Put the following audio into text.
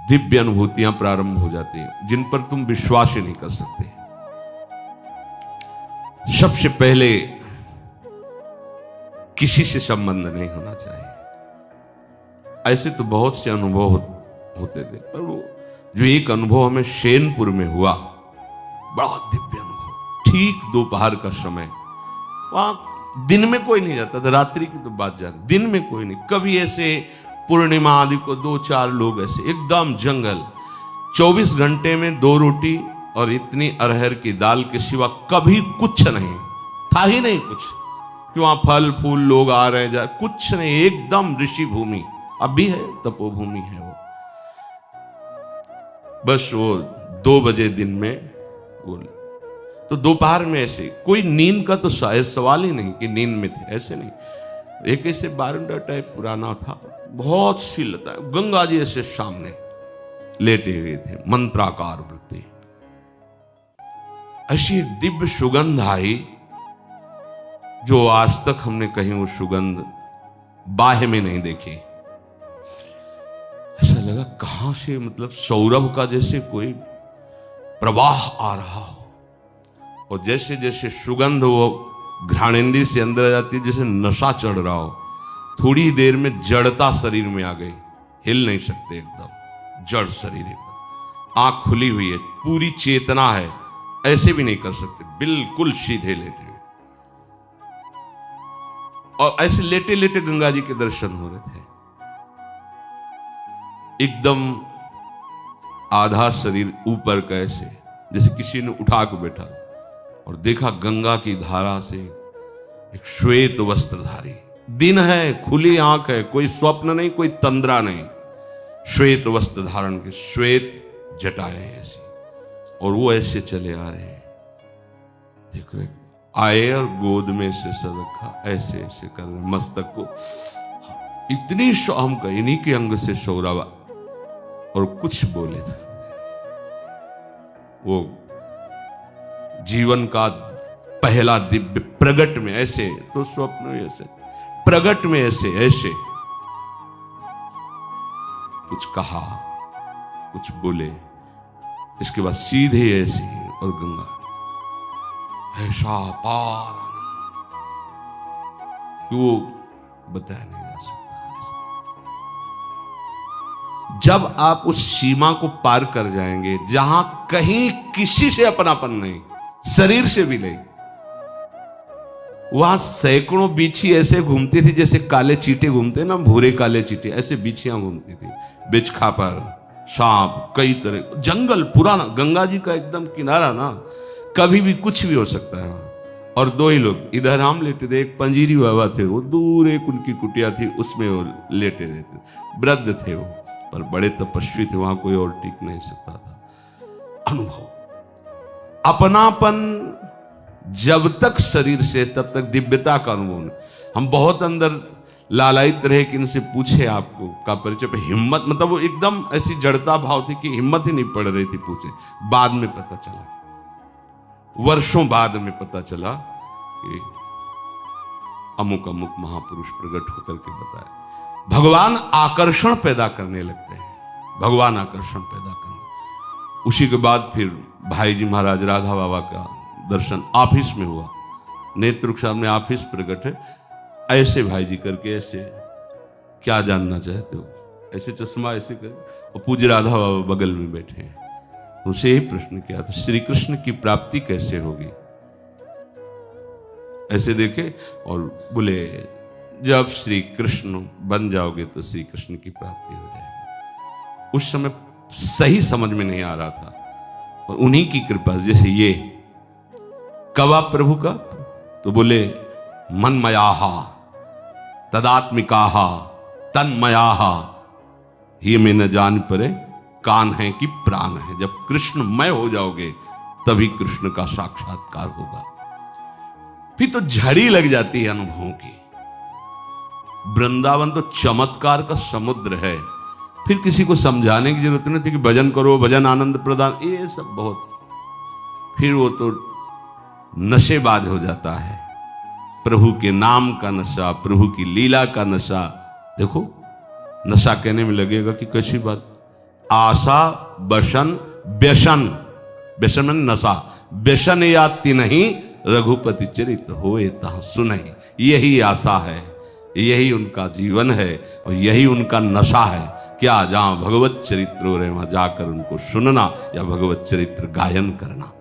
दिव्य अनुभूतियां प्रारंभ हो जाती हैं जिन पर तुम विश्वास ही नहीं कर सकते। सबसे पहले किसी से संबंध नहीं होना चाहिए। ऐसे तो बहुत से अनुभव होते थे, पर वो जो एक अनुभव हमें शेनपुर में हुआ, बड़ा दिव्य अनुभव। ठीक दोपहर का समय, वहां दिन में कोई नहीं जाता था, रात्रि की तो बात जाती, दिन में कोई नहीं। कभी ऐसे पूर्णिमा आदि को 2-4 लोग ऐसे एकदम जंगल, 24 घंटे में 2 रोटी और इतनी अरहर की दाल के सिवा कभी कुछ नहीं था, ही नहीं कुछ कि वहां फल फूल लोग आ रहे जा, कुछ नहीं, एकदम ऋषि भूमि। अभी है तपोभूमि है वो। बस वो 2 बजे दिन में वो, तो दोपहर में ऐसे कोई नींद का तो शायद सवाल ही नहीं कि नींद में थे, ऐसे नहीं। एक ऐसे बारंडा टाइप पुराना था, बहुत सी लता, गंगा जी ऐसे सामने लेटे हुए थे, मंत्राकार वृत्ति। ऐसी एक दिव्य सुगंध आई जो आज तक हमने कहीं वो सुगंध बाह्य में नहीं देखी। ऐसा लगा कहां से, मतलब सौरभ का जैसे कोई प्रवाह आ रहा हो, और जैसे जैसे सुगंध वो घ्राणेंद्रिय से अंदर आ जाती है, जैसे नशा चढ़ रहा हो। थोड़ी देर में जड़ता शरीर में आ गई, हिल नहीं सकते, एकदम जड़ शरीर, एकदम आंख खुली हुई है, पूरी चेतना है, ऐसे भी नहीं कर सकते, बिल्कुल सीधे लेटे हुए। और ऐसे लेटे लेटे गंगा जी के दर्शन हो रहे थे। एकदम आधा शरीर ऊपर कैसे, जैसे किसी ने उठा के बैठा, और देखा गंगा की धारा से एक श्वेत वस्त्रधारी, दिन है, खुली आंख है, कोई स्वप्न नहीं, कोई तंद्रा नहीं, श्वेत वस्त्र धारण के, श्वेत जटाएं ऐसी, और वो ऐसे चले आ रहे हैं। देख रहे आए और गोद में से सर रखा, ऐसे ऐसे कर रहे मस्तक को, इतनी हम का इन्हीं के अंग से शौरावा, और कुछ बोले थे। वो जीवन का पहला दिव्य प्रगट में ऐसे, तो स्वप्न में ऐसे, प्रगट में ऐसे ऐसे कुछ कहा, कुछ बोले, इसके बाद सीधे ऐसे, और गंगा ऐसा पार कि वो बताया नहीं जा सकता। जब आप उस सीमा को पार कर जाएंगे जहां कहीं किसी से अपनापन नहीं, शरीर से भी नहीं, वहां सैकड़ों बिच्छी ऐसे घूमती थी जैसे काले चींटे घूमते ना, भूरे काले चींटे, ऐसे बिच्छियां घूमती थी, बिच्छखा पर सांप, कई तरह, जंगल पुराना, गंगा जी का एकदम किनारा ना, कभी भी कुछ भी हो सकता है वहां। और 2 ही लोग, इधर हम लेटे थे, एक पंजीरी बाबा थे, वो दूर एक उनकी कुटिया थी, उसमें वो लेटे रहते, वृद्ध थे वो, पर बड़े तपस्वी थे, वहां कोई और टिक नहीं सकता था। अनुभव, अपनापन जब तक शरीर से, तब तक दिव्यता का अनुभव नहीं। हम बहुत अंदर लालायित रहे कि इनसे पूछे आपको का परिचय पे, हिम्मत, मतलब वो एकदम ऐसी जड़ता भाव थी कि हिम्मत ही नहीं पड़ रही थी पूछे। बाद में पता चला, वर्षों बाद में पता चला कि अमुक अमुक महापुरुष प्रकट होकर के बताए। भगवान आकर्षण पैदा करने लगते हैं, भगवान आकर्षण पैदा करने। उसी के बाद फिर भाई जी महाराज राधा बाबा का दर्शन ऑफिस में हुआ, नेत्र सामने ऑफिस प्रकट है, ऐसे भाई जी करके, ऐसे क्या जानना चाहते हो, ऐसे चश्मा ऐसे कर, और पूज्य राधा बाबा बगल में बैठे हैं। उनसे यही प्रश्न किया था, श्री कृष्ण की प्राप्ति कैसे होगी? ऐसे देखे और बोले, जब श्री कृष्ण बन जाओगे तो श्री कृष्ण की प्राप्ति हो जाएगी। उस समय सही समझ में नहीं आ रहा था, और उन्हीं की कृपा, जैसे ये कब आप प्रभु का, तो बोले मनमयाहा तदात्मिकाहा तन्मयाहा, ये में न जान परे कान है कि प्राण है। जब कृष्णमय हो जाओगे तभी कृष्ण का साक्षात्कार होगा। फिर तो झड़ी लग जाती है अनुभवों की। वृंदावन तो चमत्कार का समुद्र है, फिर किसी को समझाने की जरूरत नहीं थी कि भजन करो, भजन आनंद प्रदान, ये सब बहुत, फिर वो तो नशेबाज हो जाता है। प्रभु के नाम का नशा, प्रभु की लीला का नशा। देखो, नशा कहने में लगेगा कि कैसी बात, आशा बसन व्यसन, व्यसन में नशा, व्यसन या तिन्हीं रघुपति चरित होए ता सुनहि। यही आशा है, यही उनका जीवन है और यही उनका नशा है। क्या जहां भगवत चरित्र हो रहे वहां जाकर उनको सुनना या भगवत चरित्र गायन करना।